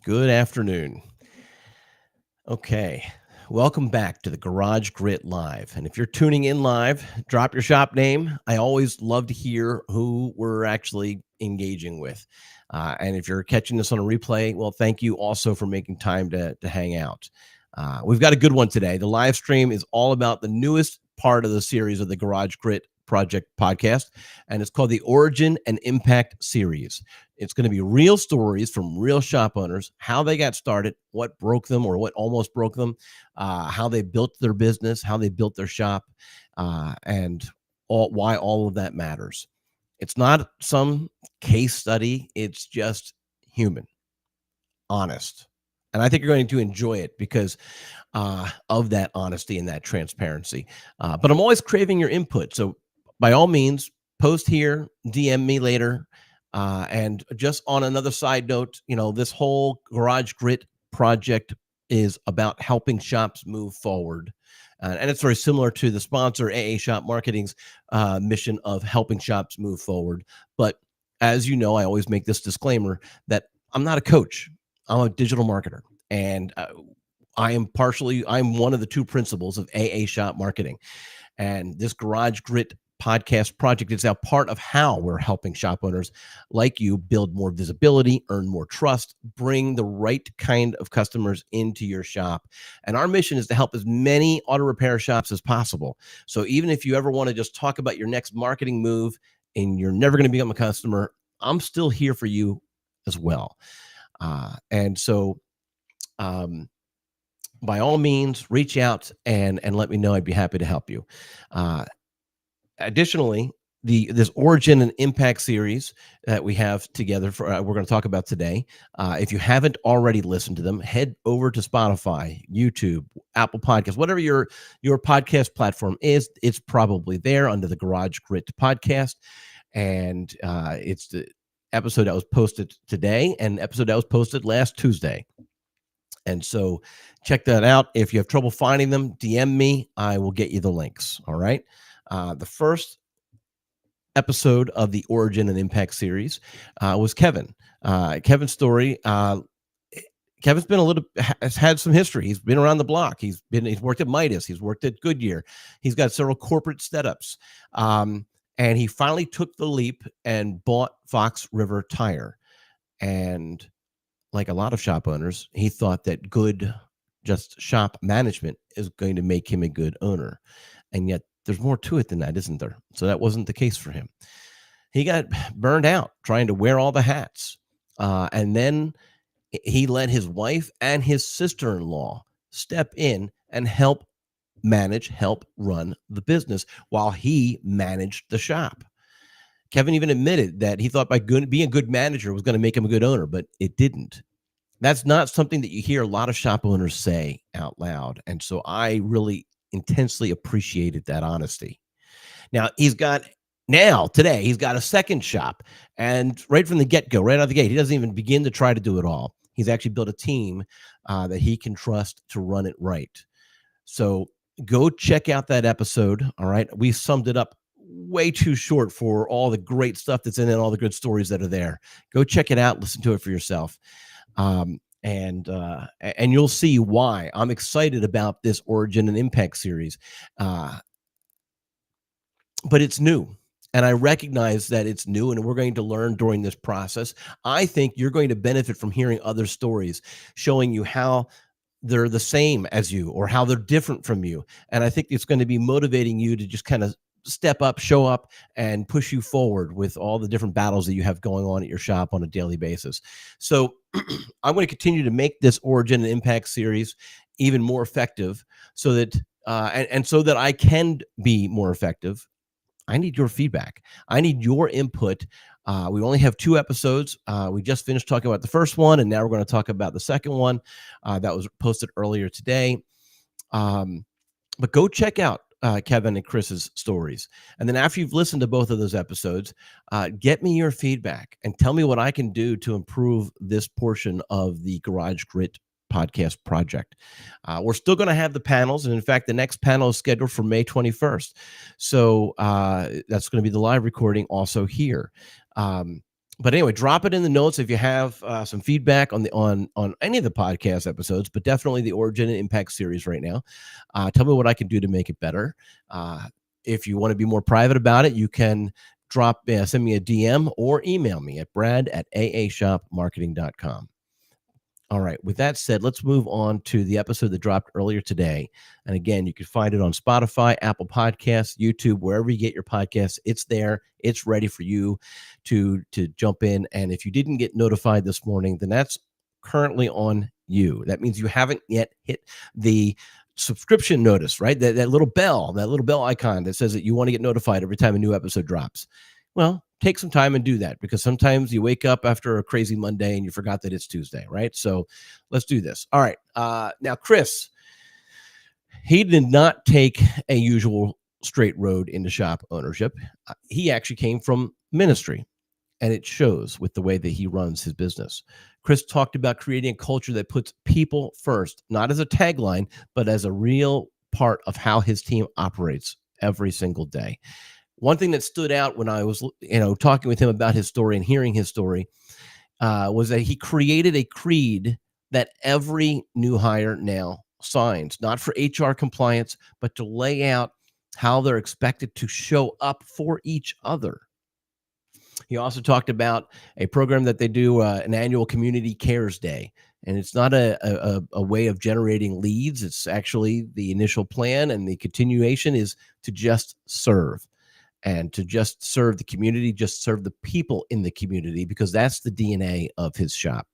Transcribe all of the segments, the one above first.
Good afternoon. Okay. Welcome back to the Garage Grit Live. And if you're tuning in live, drop your shop name. I always love to hear who we're actually engaging with. And if you're catching this on a replay, well, thank you also for making time to hang out. We've got a good one today. The live stream is all about the newest part of the series of the Garage Grit Project podcast, and it's called the Origin and Impact series. It's going to be real stories from real shop owners, how they got started, what broke them or what almost broke them, how they built their business, how they built their shop, and why all of that matters. It's not some case study. It's just human, honest. And I think you're going to enjoy it because of that honesty and that transparency. But I'm always craving your input. So by all means, post here, DM me later. And just on another side note, this whole Garage Grit project is about helping shops move forward. And it's very similar to the sponsor, AA Shop Marketing's mission of helping shops move forward. But as you know, I always make this disclaimer that I'm not a coach. I'm a digital marketer. And I'm one of the two principals of AA Shop Marketing. And this Garage Grit podcast project is now part of how we're helping shop owners like you build more visibility, earn more trust, bring the right kind of customers into your shop. And our mission is to help as many auto repair shops as possible. So even if you ever want to just talk about your next marketing move and you're never going to become a customer, I'm still here for you as well. And so, by all means, reach out and let me know. I'd be happy to help you. Additionally, this Origin and Impact series that we have together for we're going to talk about today. If you haven't already listened to them, head over to Spotify, YouTube, Apple Podcasts, whatever your podcast platform is. It's probably there under the Garage Grit podcast, and it's the episode that was posted today and episode that was posted last Tuesday. And so check that out. If you have trouble finding them, DM me. I will get you the links. All right. The first episode of the Origin and Impact series was Kevin. Kevin's story. Kevin's has had some history. He's been around the block. He's worked at Midas. He's worked at Goodyear. He's got several corporate setups. And he finally took the leap and bought Fox River Tire. And like a lot of shop owners, he thought that good just shop management is going to make him a good owner. And yet there's more to it than that, isn't there? So that wasn't the case for him. He got burned out trying to wear all the hats. And then he let his wife and his sister-in-law step in and help run the business while he managed the shop. Kevin even admitted that he thought being a good manager was going to make him a good owner, but it didn't. That's not something that you hear a lot of shop owners say out loud. And so I really intensely appreciated that honesty. Now, today, he's got a second shop. And right from the get-go, right out of the gate, he doesn't even begin to try to do it all. He's actually built a team that he can trust to run it right. So go check out that episode. All right. We summed it up way too short for all the great stuff that's in it, all the good stories that are there. Go check it out. Listen to it for yourself. And you'll see why I'm excited about this Origin and Impact series. But it's new. And I recognize that it's new and we're going to learn during this process. I think you're going to benefit from hearing other stories showing you how they're the same as you or how they're different from you. And I think it's going to be motivating you to just kind of step up, show up, and push you forward with all the different battles that you have going on at your shop on a daily basis. So I'm going to continue to make this Origin and Impact series even more effective so that and so that I can be more effective. I need your feedback. I need your input. We only have 2 episodes. We just finished talking about the first one, and now we're going to talk about the second one that was posted earlier today. But go check out Kevin and Chris's stories. And then after you've listened to both of those episodes, get me your feedback and tell me what I can do to improve this portion of the Garage Grit podcast project. We're still going to have the panels. And in fact, the next panel is scheduled for May 21st. So that's going to be the live recording also here. But anyway, drop it in the notes if you have some feedback on the on any of the podcast episodes, but definitely the Origin and Impact series right now. Tell me what I can do to make it better. If you want to be more private about it, you can send me a DM or email me at brad@aashopmarketing.com. All right. With that said, let's move on to the episode that dropped earlier today. And again, you can find it on Spotify, Apple Podcasts, YouTube, wherever you get your podcasts. It's there. It's ready for you to jump in. And if you didn't get notified this morning, then that's currently on you. That means you haven't yet hit the subscription notice, right? That little bell icon that says that you want to get notified every time a new episode drops. Well, take some time and do that, because sometimes you wake up after a crazy Monday and you forgot that it's Tuesday, right? So let's do this. All right. Now, Chris, he did not take a usual straight road into shop ownership. He actually came from ministry, and it shows with the way that he runs his business. Chris talked about creating a culture that puts people first, not as a tagline, but as a real part of how his team operates every single day. One thing that stood out when I was, talking with him about his story and hearing his story was that he created a creed that every new hire now signs, not for HR compliance, but to lay out how they're expected to show up for each other. He also talked about a program that they do, an annual Community Cares Day. And it's not a way of generating leads. It's actually the initial plan, and the continuation is to just serve. And to just serve the community, just serve the people in the community, because that's the DNA of his shop.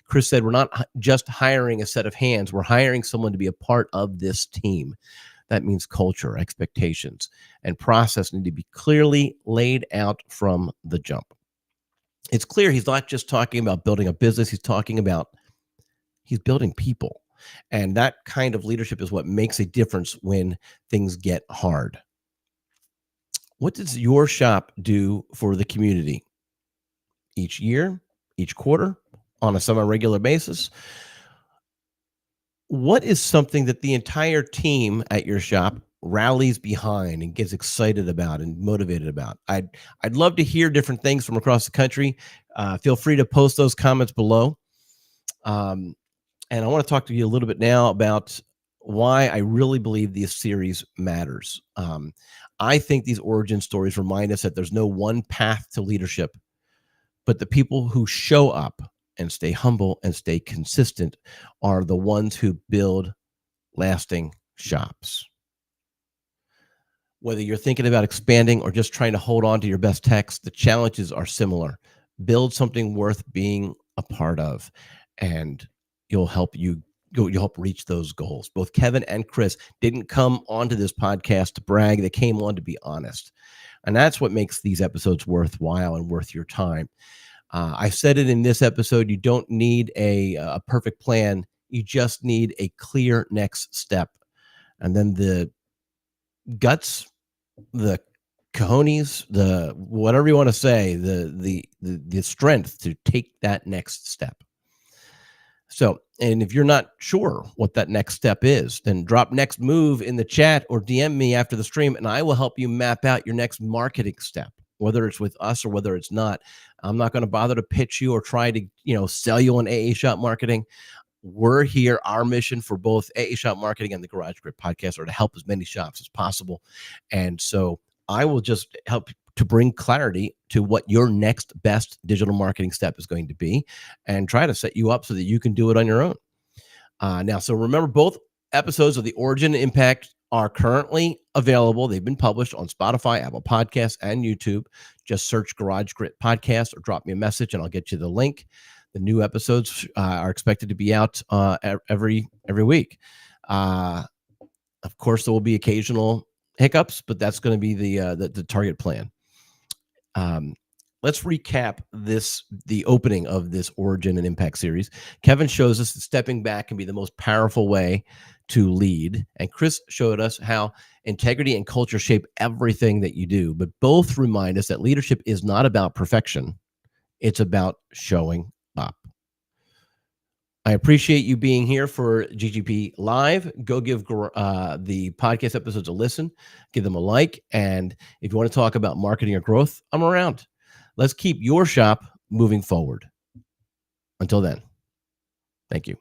Chris said, we're not just hiring a set of hands. We're hiring someone to be a part of this team. That means culture, expectations, and process need to be clearly laid out from the jump. It's clear he's not just talking about building a business. He's building people. And that kind of leadership is what makes a difference when things get hard. What does your shop do for the community each year, each quarter, on a semi-regular basis? What is something that the entire team at your shop rallies behind and gets excited about and motivated about? I'd love to hear different things from across the country. Feel free to post those comments below. And I want to talk to you a little bit now about why I really believe this series matters. I think these origin stories remind us that there's no one path to leadership, but the people who show up and stay humble and stay consistent are the ones who build lasting shops. Whether you're thinking about expanding or just trying to hold on to your best techs, the challenges are similar. Build something worth being a part of, and you'll help reach those goals. Both Kevin and Chris didn't come onto this podcast to brag. They came on to be honest. And that's what makes these episodes worthwhile and worth your time. I said it in this episode, you don't need a perfect plan. You just need a clear next step. And then the guts, the cojones, the whatever you want to say, the strength to take that next step. So, and if you're not sure what that next step is, then drop next move in the chat or DM me after the stream, and I will help you map out your next marketing step, whether it's with us or whether it's not. I'm not going to bother to pitch you or try to, sell you on AA Shop Marketing. We're here. Our mission for both AA Shop Marketing and the Garage Grit podcast are to help as many shops as possible. And so I will just help to bring clarity to what your next best digital marketing step is going to be, and try to set you up so that you can do it on your own. Now, so remember, both episodes of the Origin and Impact are currently available. They've been published on Spotify, Apple Podcasts, and YouTube. Just search Garage Grit Podcast or drop me a message and I'll get you the link. The new episodes are expected to be out every week. Of course, there will be occasional hiccups, but that's going to be the target plan. Let's recap the opening of this Origin and Impact series. Kevin shows us that stepping back can be the most powerful way to lead. And Chris showed us how integrity and culture shape everything that you do. But both remind us that leadership is not about perfection. It's about showing up. I appreciate you being here for GGP Live. Go give the podcast episodes a listen. Give them a like. And if you want to talk about marketing or growth, I'm around. Let's keep your shop moving forward. Until then, thank you.